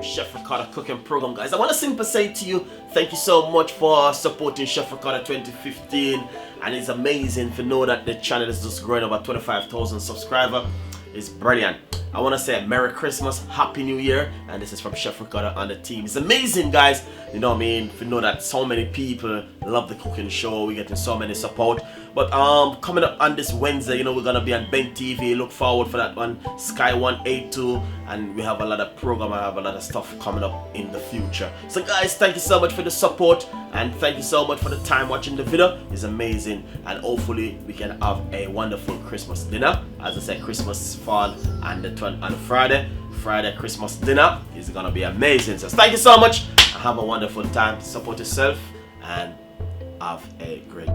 with Chef Ricardo cooking program, guys. I want to simply say to you, thank you so much for supporting Chef Ricardo 2015, and it's amazing to know that the channel is just growing over 25,000 subscribers. It's brilliant. I want to say Merry Christmas, Happy New Year, and this is from Chef Ricardo and the team. It's amazing, guys. You know what I mean? To know that so many people love the cooking show, we're getting so many support. But coming up on this Wednesday, you know, we're gonna be on Ben TV. Look forward for that one, Sky 182, and we have a lot of program. I have a lot of stuff coming up in the future. So, guys, thank you so much for the support, and thank you so much for the time watching the video. It's amazing, and hopefully we can have a wonderful Christmas dinner. As I said, Christmas fall on Friday Christmas dinner is gonna be amazing. So thank you so much, and have a wonderful time. Support yourself and have a great